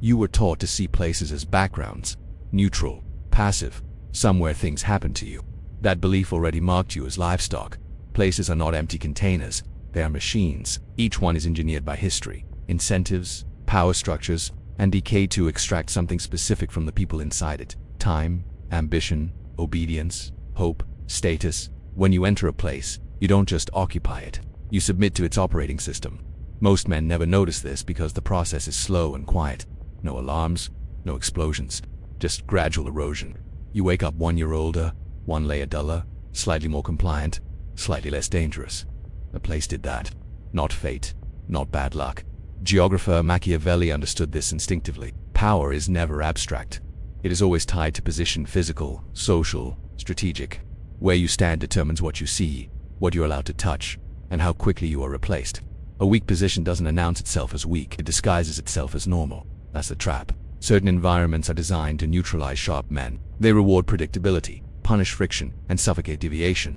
You were taught to see places as backgrounds, neutral, passive, somewhere things happen to you. That belief already marked you as livestock. Places are not empty containers, they are machines. Each one is engineered by history, incentives, power structures, and decay to extract something specific from the people inside it. Time, ambition, obedience, hope, status. When you enter a place, you don't just occupy it, you submit to its operating system. Most men never notice this because the process is slow and quiet. No alarms, no explosions, just gradual erosion. You wake up 1 year older, 1 layer duller, slightly more compliant, slightly less dangerous. The place did that. Not fate, not bad luck. Geographer Machiavelli understood this instinctively. Power is never abstract. It is always tied to position, physical, social, strategic. Where you stand determines what you see, what you're allowed to touch, and how quickly you are replaced. A weak position doesn't announce itself as weak, it disguises itself as normal. That's the trap. Certain environments are designed to neutralize sharp men. They reward predictability, punish friction, and suffocate deviation.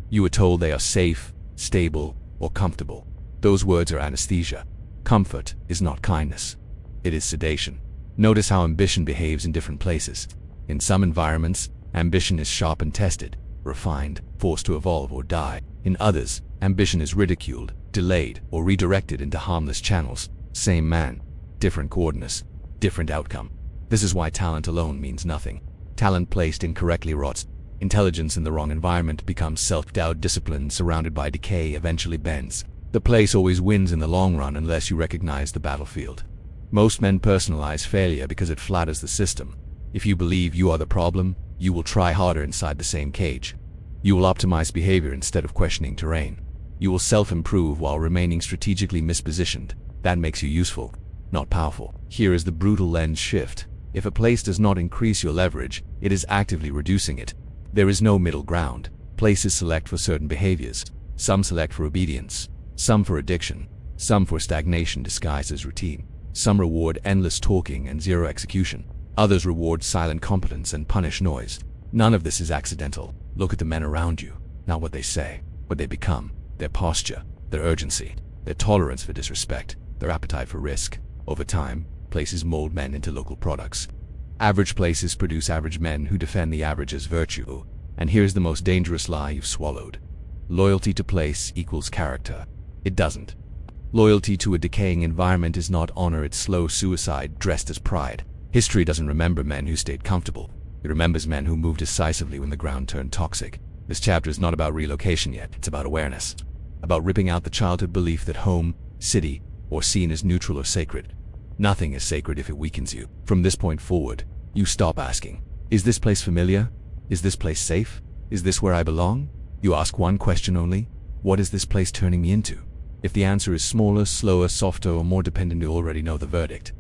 You were told they are safe, stable, or comfortable. Those words are anesthesia. Comfort is not kindness. It is sedation. Notice how ambition behaves in different places. In some environments, ambition is sharp and tested, refined, forced to evolve or die. In others, ambition is ridiculed, delayed, or redirected into harmless channels. Same man, different coordinates, different outcome. This is why talent alone means nothing. Talent placed incorrectly rots. Intelligence in the wrong environment becomes self-doubt. Discipline surrounded by decay eventually bends. The place always wins in the long run unless you recognize the battlefield. Most men personalize failure because it flatters the system. If you believe you are the problem, you will try harder inside the same cage. You will optimize behavior instead of questioning terrain. You will self-improve while remaining strategically mispositioned. That makes you useful, not powerful. Here is the brutal lens shift. If a place does not increase your leverage, it is actively reducing it. There is no middle ground. Places select for certain behaviors. Some select for obedience, some for addiction, some for stagnation disguised as routine. Some reward endless talking and zero execution. Others reward silent competence and punish noise. None of this is accidental. Look at the men around you, not what they say, what they become, their posture, their urgency, their tolerance for disrespect, their appetite for risk. Over time, places mold men into local products. Average places produce average men who defend the average as virtue. And here's the most dangerous lie you've swallowed. Loyalty to place equals character. It doesn't. Loyalty to a decaying environment is not honor, it's slow suicide dressed as pride. History doesn't remember men who stayed comfortable. It remembers men who moved decisively when the ground turned toxic. This chapter is not about relocation yet, it's about awareness. About ripping out the childhood belief that home, city, or scene is neutral or sacred. Nothing is sacred if it weakens you. From this point forward, you stop asking, is this place familiar? Is this place safe? Is this where I belong? You ask one question only, what is this place turning me into? If the answer is smaller, slower, softer, or more dependent, you already know the verdict.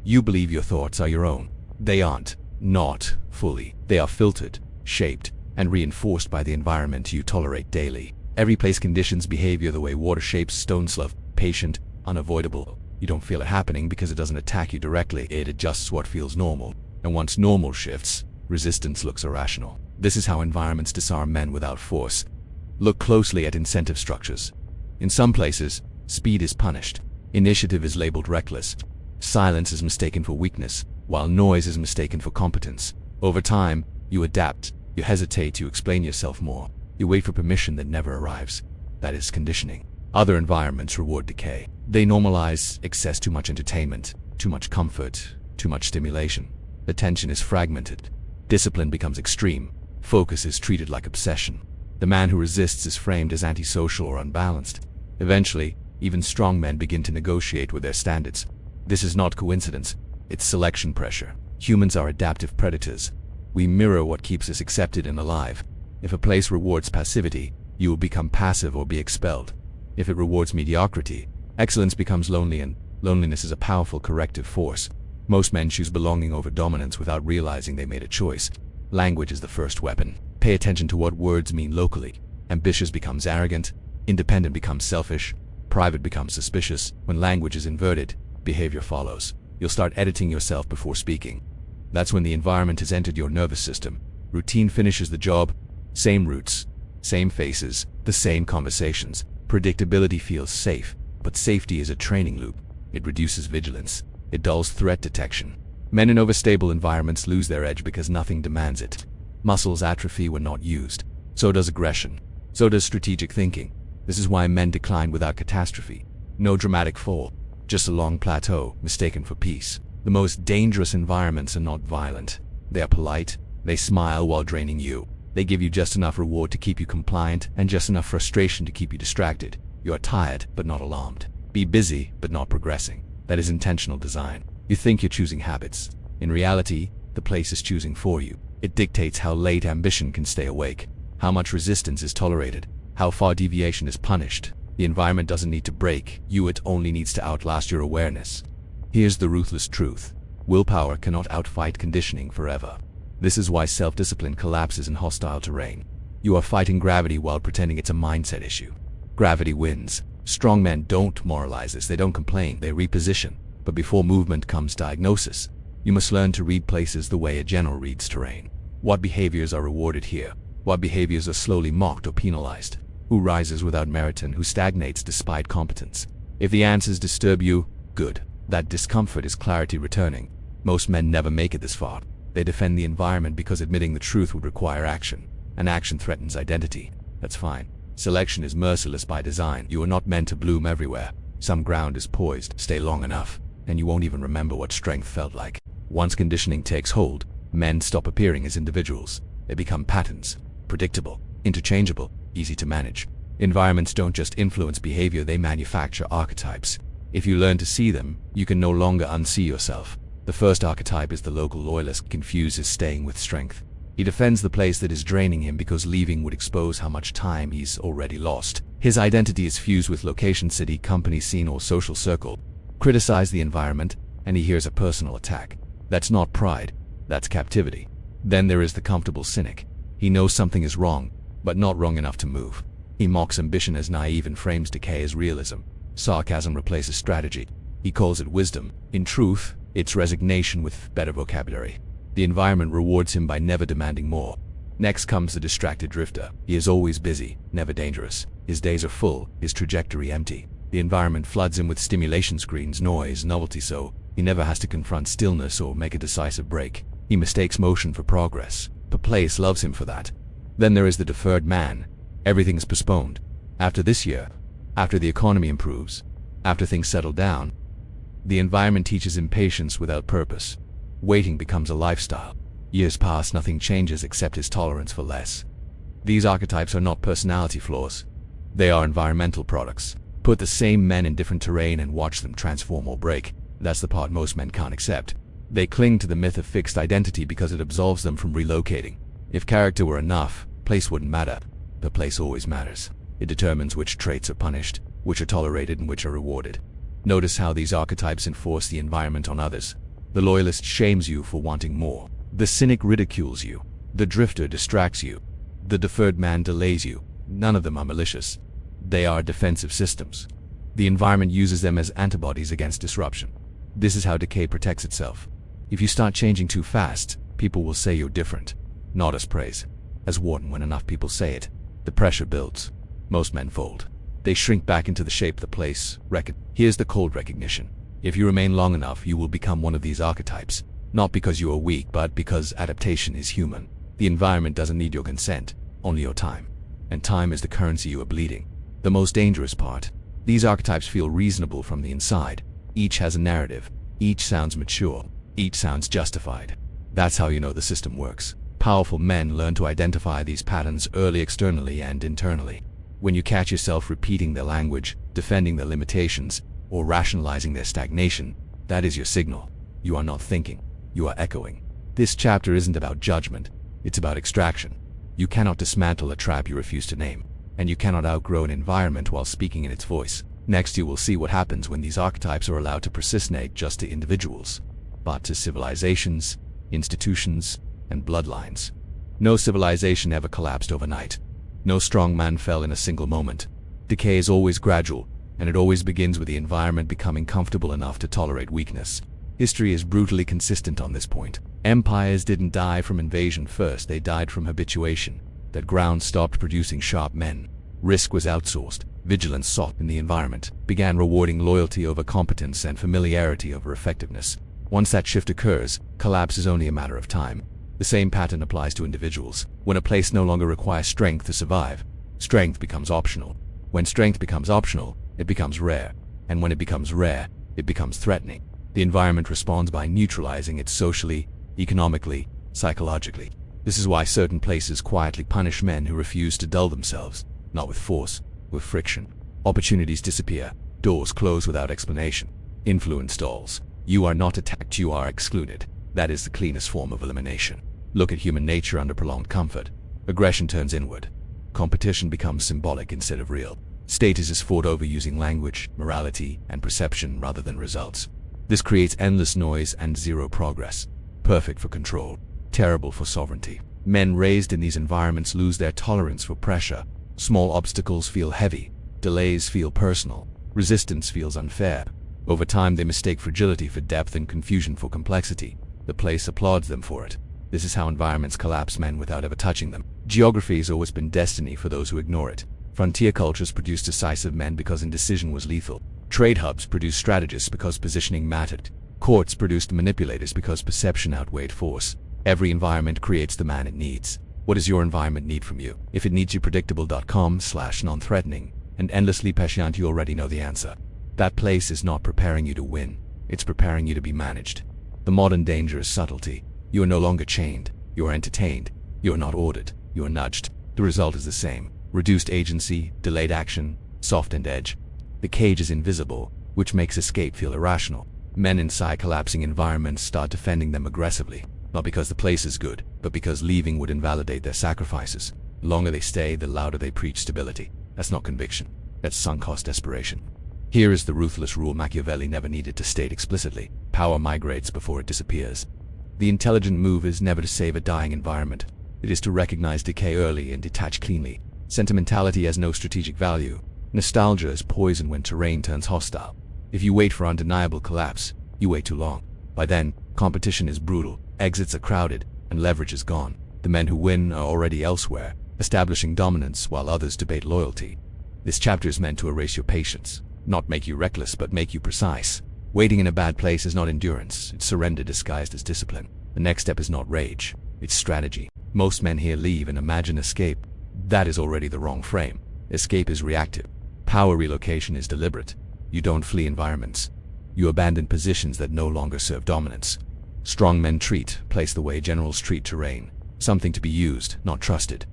You believe your thoughts are your own. They aren't. Not fully. They are filtered, shaped, and reinforced by the environment you tolerate daily. Every place conditions behavior the way water shapes stone. Slow, patient, unavoidable. You don't feel it happening because it doesn't attack you directly. It adjusts what feels normal. And once normal shifts, resistance looks irrational. This is how environments disarm men without force. Look closely at incentive structures. In some places, speed is punished. Initiative is labeled reckless. Silence is mistaken for weakness, while noise is mistaken for competence. Over time, you adapt. You hesitate to explain yourself more. You wait for permission that never arrives. That is conditioning. Other environments reward decay. They normalize excess, too much entertainment, too much comfort, too much stimulation. Attention is fragmented. Discipline becomes extreme. Focus is treated like obsession. The man who resists is framed as antisocial or unbalanced. Eventually, even strong men begin to negotiate with their standards. This is not coincidence, it's selection pressure. Humans are adaptive predators. We mirror what keeps us accepted and alive. If a place rewards passivity, you will become passive or be expelled. If it rewards mediocrity, excellence becomes lonely, and loneliness is a powerful corrective force. Most men choose belonging over dominance without realizing they made a choice. Language is the first weapon. Pay attention to what words mean locally. Ambitious becomes arrogant, independent becomes selfish, private becomes suspicious. When language is inverted, behavior follows. You'll start editing yourself before speaking. That's when the environment has entered your nervous system. Routine finishes the job. Same routes, same faces, the same conversations. Predictability feels safe, but safety is a training loop. It reduces vigilance. It dulls threat detection. Men in overstable environments lose their edge because nothing demands it. Muscles atrophy when not used. So does aggression. So does strategic thinking. This is why men decline without catastrophe. No dramatic fall, just a long plateau mistaken for peace. The most dangerous environments are not violent. They are polite. They smile while draining you. They give you just enough reward to keep you compliant and just enough frustration to keep you distracted. You are tired, but not alarmed. Be busy, but not progressing. That is intentional design. You think you're choosing habits. In reality, the place is choosing for you. It dictates how late ambition can stay awake, how much resistance is tolerated, how far deviation is punished. The environment doesn't need to break you, it only needs to outlast your awareness. Here's the ruthless truth. Willpower cannot outfight conditioning forever. This is why self-discipline collapses in hostile terrain. You are fighting gravity while pretending it's a mindset issue. Gravity wins. Strong men don't moralize this, they don't complain, they reposition. But before movement comes diagnosis. You must learn to read places the way a general reads terrain. What behaviors are rewarded here? What behaviors are slowly mocked or penalized? Who rises without merit and who stagnates despite competence? If the answers disturb you, good. That discomfort is clarity returning. Most men never make it this far. They defend the environment because admitting the truth would require action. And action threatens identity. That's fine. Selection is merciless by design. You are not meant to bloom everywhere. Some ground is poised. Stay long enough, and you won't even remember what strength felt like. Once conditioning takes hold, men stop appearing as individuals. They become patterns. Predictable, interchangeable, easy to manage. Environments don't just influence behavior, they manufacture archetypes. If you learn to see them, you can no longer unsee yourself. The first archetype is the local loyalist, confuses staying with strength. He defends the place that is draining him because leaving would expose how much time he's already lost. His identity is fused with location, city, company, scene, or social circle. Criticize the environment, and he hears a personal attack. That's not pride, that's captivity. Then there is the comfortable cynic. He knows something is wrong, but not wrong enough to move. He mocks ambition as naive and frames decay as realism. Sarcasm replaces strategy. He calls it wisdom. In truth, it's resignation with better vocabulary. The environment rewards him by never demanding more. Next comes the distracted drifter. He is always busy, never dangerous. His days are full, his trajectory empty. The environment floods him with stimulation screens, noise, novelty, so he never has to confront stillness or make a decisive break. He mistakes motion for progress. The place loves him for that. Then there is the deferred man. Everything's postponed. After this year, after the economy improves, after things settle down, the environment teaches him patience without purpose. Waiting becomes a lifestyle. Years pass, nothing changes except his tolerance for less. These archetypes are not personality flaws. They are environmental products. Put the same men in different terrain and watch them transform or break. That's the part most men can't accept. They cling to the myth of fixed identity because it absolves them from relocating. If character were enough, place wouldn't matter. The place always matters. It determines which traits are punished, which are tolerated, and which are rewarded. Notice how these archetypes enforce the environment on others. The loyalist shames you for wanting more. The cynic ridicules you. The drifter distracts you. The deferred man delays you. None of them are malicious. They are defensive systems. The environment uses them as antibodies against disruption. This is how decay protects itself. If you start changing too fast, people will say you're different. Not as praise. As warning. When enough people say it, the pressure builds. Most men fold. They shrink back into the shape the place. Here's the cold recognition. If you remain long enough, you will become one of these archetypes. Not because you are weak, but because adaptation is human. The environment doesn't need your consent, only your time. And time is the currency you are bleeding. The most dangerous part. These archetypes feel reasonable from the inside. Each has a narrative. Each sounds mature. Each sounds justified. That's how you know the system works. Powerful men learn to identify these patterns early, externally and internally. When you catch yourself repeating their language, defending their limitations, or rationalizing their stagnation, that is your signal. You are not thinking. You are echoing. This chapter isn't about judgment. It's about extraction. You cannot dismantle a trap you refuse to name, and you cannot outgrow an environment while speaking in its voice. Next, you will see what happens when these archetypes are allowed to persist not just to individuals, but to civilizations, institutions, and bloodlines. No civilization ever collapsed overnight. No strong man fell in a single moment. Decay is always gradual, and it always begins with the environment becoming comfortable enough to tolerate weakness. History is brutally consistent on this point. Empires didn't die from invasion first, they died from habituation. That ground stopped producing sharp men. Risk was outsourced. Vigilance sought in the environment, began rewarding loyalty over competence and familiarity over effectiveness. Once that shift occurs, collapse is only a matter of time. The same pattern applies to individuals. When a place no longer requires strength to survive, strength becomes optional. When strength becomes optional, it becomes rare. And when it becomes rare, it becomes threatening. The environment responds by neutralizing it socially, economically, psychologically. This is why certain places quietly punish men who refuse to dull themselves, not with force, with friction. Opportunities disappear, doors close without explanation. Influence stalls. You are not attacked, you are excluded. That is the cleanest form of elimination. Look at human nature under prolonged comfort. Aggression turns inward. Competition becomes symbolic instead of real. Status is fought over using language, morality, and perception rather than results. This creates endless noise and zero progress. Perfect for control, terrible for sovereignty. Men raised in these environments lose their tolerance for pressure. Small obstacles feel heavy, delays feel personal, resistance feels unfair. Over time they mistake fragility for depth and confusion for complexity. The place applauds them for it. This is how environments collapse men without ever touching them. Geography has always been destiny for those who ignore it. Frontier cultures produced decisive men because indecision was lethal. Trade hubs produced strategists because positioning mattered. Courts produced manipulators because perception outweighed force. Every environment creates the man it needs. What does your environment need from you? If it needs you, predictable.com/non-threatening and endlessly patient, you already know the answer. That place is not preparing you to win. It's preparing you to be managed. The modern danger is subtlety. You are no longer chained. You are entertained. You are not ordered. You are nudged. The result is the same. Reduced agency, delayed action, softened edge. The cage is invisible, which makes escape feel irrational. Men inside collapsing environments start defending them aggressively, not because the place is good, but because leaving would invalidate their sacrifices. The longer they stay, the louder they preach stability. That's not conviction. That's sunk cost desperation. Here is the ruthless rule Machiavelli never needed to state explicitly. Power migrates before it disappears. The intelligent move is never to save a dying environment. It is to recognize decay early and detach cleanly. Sentimentality has no strategic value. Nostalgia is poison when terrain turns hostile. If you wait for undeniable collapse, you wait too long. By then, competition is brutal, exits are crowded, and leverage is gone. The men who win are already elsewhere, establishing dominance while others debate loyalty. This chapter is meant to erase your patience, not make you reckless but make you precise. Waiting in a bad place is not endurance, it's surrender disguised as discipline. The next step is not rage, it's strategy. Most men here leave and imagine escape. That is already the wrong frame. Escape is reactive. Power relocation is deliberate. You don't flee environments. You abandon positions that no longer serve dominance. Strong men treat, place the way generals treat terrain. Something to be used, not trusted.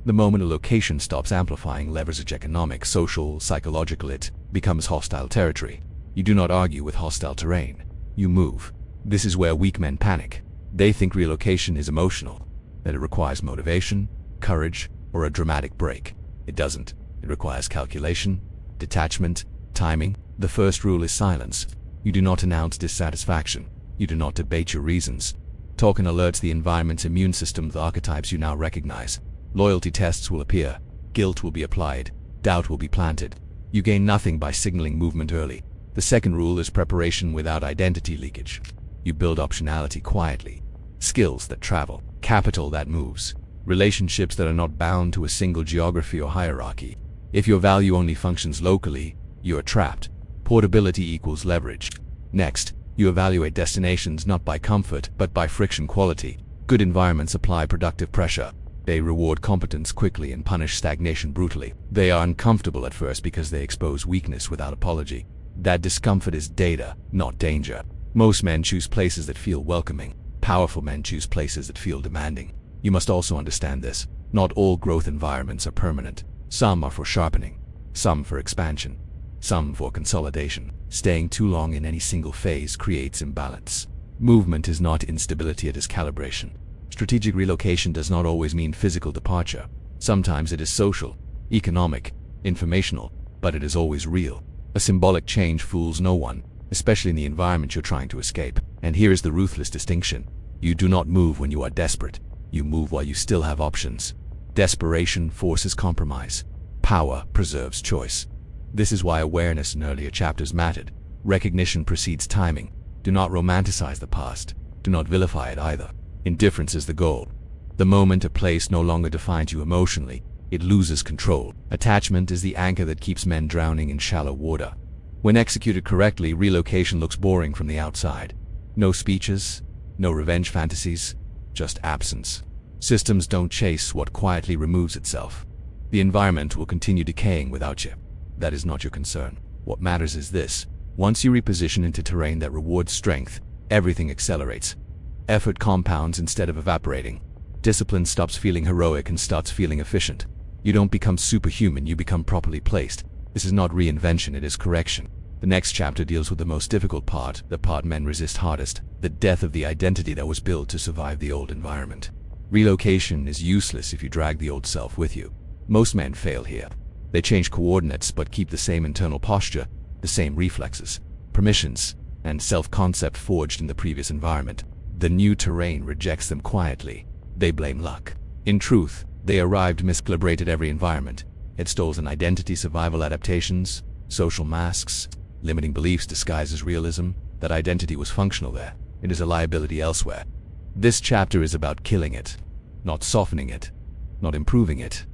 The moment a location stops amplifying leverage economic, social, psychological, it becomes hostile territory. You do not argue with hostile terrain. You move. This is where weak men panic. They think relocation is emotional, that it requires motivation, courage, or a dramatic break. It doesn't. It requires calculation, detachment, timing. The first rule is silence. You do not announce dissatisfaction. You do not debate your reasons. Talking alerts the environment's immune system, the archetypes you now recognize. Loyalty tests will appear. Guilt will be applied. Doubt will be planted. You gain nothing by signaling movement early. The second rule is preparation without identity leakage. You build optionality quietly. Skills that travel. Capital that moves. Relationships that are not bound to a single geography or hierarchy. If your value only functions locally, you are trapped. Portability equals leverage. Next, you evaluate destinations not by comfort but by friction quality. Good environments apply productive pressure. They reward competence quickly and punish stagnation brutally. They are uncomfortable at first because they expose weakness without apology. That discomfort is data, not danger. Most men choose places that feel welcoming. Powerful men choose places that feel demanding. You must also understand this. Not all growth environments are permanent. Some are for sharpening, some for expansion, some for consolidation. Staying too long in any single phase creates imbalance. Movement is not instability, it is calibration. Strategic relocation does not always mean physical departure. Sometimes it is social, economic, informational, but it is always real. A symbolic change fools no one, especially in the environment you're trying to escape. And here is the ruthless distinction. You do not move when you are desperate. You move while you still have options. Desperation forces compromise. Power preserves choice. This is why awareness in earlier chapters mattered. Recognition precedes timing. Do not romanticize the past. Do not vilify it either. Indifference is the goal. The moment a place no longer defines you emotionally, it loses control. Attachment is the anchor that keeps men drowning in shallow water. When executed correctly, relocation looks boring from the outside. No speeches, no revenge fantasies, just absence. Systems don't chase what quietly removes itself. The environment will continue decaying without you. That is not your concern. What matters is this: once you reposition into terrain that rewards strength, everything accelerates. Effort compounds instead of evaporating. Discipline stops feeling heroic and starts feeling efficient. You don't become superhuman, you become properly placed. This is not reinvention, it is correction. The next chapter deals with the most difficult part, the part men resist hardest, the death of the identity that was built to survive the old environment. Relocation is useless if you drag the old self with you. Most men fail here. They change coordinates but keep the same internal posture, the same reflexes, permissions, and self-concept forged in the previous environment. The new terrain rejects them quietly. They blame luck. In truth, they arrived miscalibrated every environment. It stole an identity, survival adaptations, social masks, limiting beliefs disguised as realism. That identity was functional there. It is a liability elsewhere. This chapter is about killing it, not softening it, not improving it,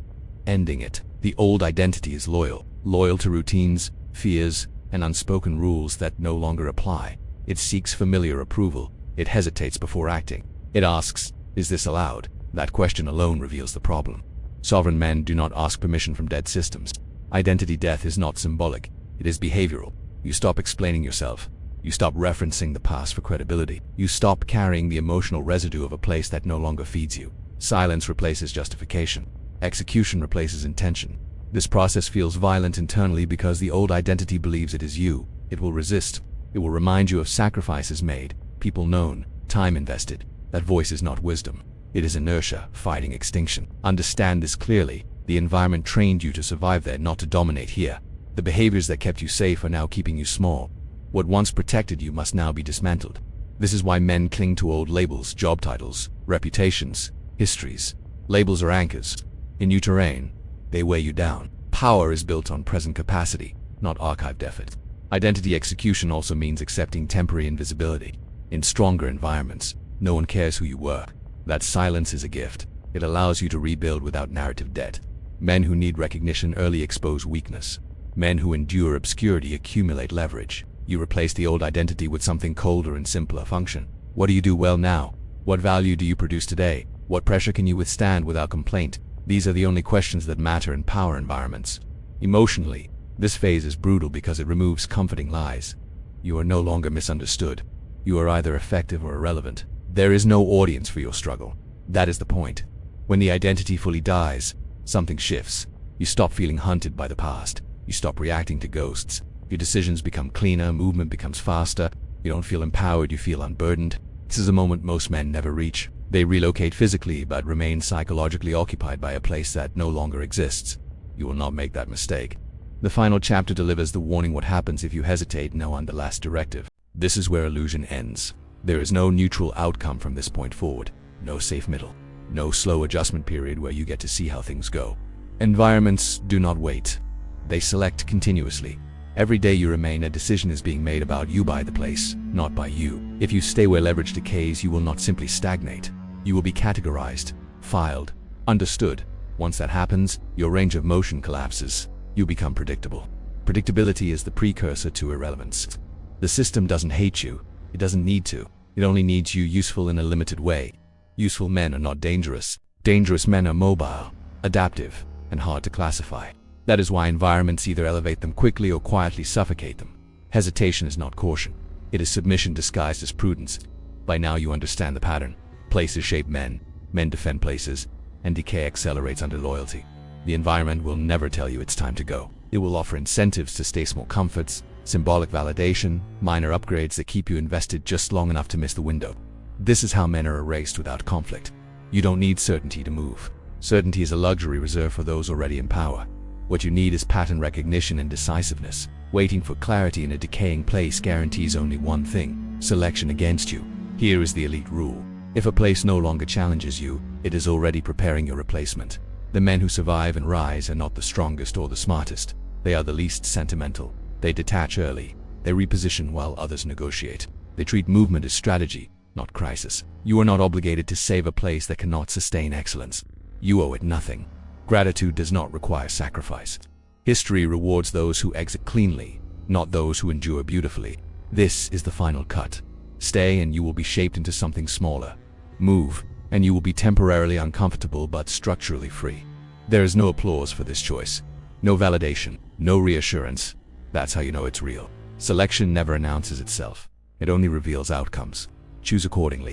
ending it. The old identity is loyal to routines, fears, and unspoken rules that no longer apply. It seeks familiar approval. It hesitates before acting. It asks, is this allowed? That question alone reveals the problem. Sovereign men do not ask permission from dead systems. Identity death is not symbolic. It is behavioral. You stop explaining yourself. You stop referencing the past for credibility. You stop carrying the emotional residue of a place that no longer feeds you. Silence replaces justification. Execution replaces intention. This process feels violent internally because the old identity believes it is you. It will resist. It will remind you of sacrifices made, people known, time invested. That voice is not wisdom. It is inertia, fighting extinction. Understand this clearly. The environment trained you to survive there, not to dominate here. The behaviors that kept you safe are now keeping you small. What once protected you must now be dismantled. This is why men cling to old labels, job titles, reputations, histories. Labels are anchors. In new terrain, they weigh you down. Power is built on present capacity, not archived effort. Identity execution also means accepting temporary invisibility. In stronger environments, no one cares who you were. That silence is a gift. It allows you to rebuild without narrative debt. Men who need recognition early expose weakness. Men who endure obscurity accumulate leverage. You replace the old identity with something colder and simpler function. What do you do well now? What value do you produce today? What pressure can you withstand without complaint? These are the only questions that matter in power environments. Emotionally, this phase is brutal because it removes comforting lies. You are no longer misunderstood. You are either effective or irrelevant. There is no audience for your struggle. That is the point. When the identity fully dies, something shifts. You stop feeling hunted by the past. You stop reacting to ghosts. Your decisions become cleaner, movement becomes faster. You don't feel empowered, you feel unburdened. This is a moment most men never reach. They relocate physically but remain psychologically occupied by a place that no longer exists. You will not make that mistake. The final chapter delivers the warning: what happens if you hesitate, no on the last directive. This is where illusion ends. There is no neutral outcome from this point forward. No safe middle. No slow adjustment period where you get to see how things go. Environments do not wait. They select continuously. Every day you remain, a decision is being made about you by the place, not by you. If you stay where leverage decays, you will not simply stagnate. You will be categorized, filed, understood. Once that happens, your range of motion collapses. You become predictable. Predictability is the precursor to irrelevance. The system doesn't hate you. It doesn't need to. It only needs you useful in a limited way. Useful men are not dangerous. Dangerous men are mobile, adaptive, and hard to classify. That is why environments either elevate them quickly or quietly suffocate them. Hesitation is not caution. It is submission disguised as prudence. By now you understand the pattern. Places shape men, men defend places, and decay accelerates under loyalty. The environment will never tell you it's time to go. It will offer incentives to stay, small comforts, symbolic validation, minor upgrades that keep you invested just long enough to miss the window. This is how men are erased without conflict. You don't need certainty to move. Certainty is a luxury reserved for those already in power. What you need is pattern recognition and decisiveness. Waiting for clarity in a decaying place guarantees only one thing: selection against you. Here is the elite rule. If a place no longer challenges you, it is already preparing your replacement. The men who survive and rise are not the strongest or the smartest. They are the least sentimental. They detach early. They reposition while others negotiate. They treat movement as strategy, not crisis. You are not obligated to save a place that cannot sustain excellence. You owe it nothing. Gratitude does not require sacrifice. History rewards those who exit cleanly, not those who endure beautifully. This is the final cut. Stay and you will be shaped into something smaller. Move, and you will be temporarily uncomfortable but structurally free. There is no applause for this choice. No validation, no reassurance. That's how you know it's real. Selection never announces itself. It only reveals outcomes. Choose accordingly.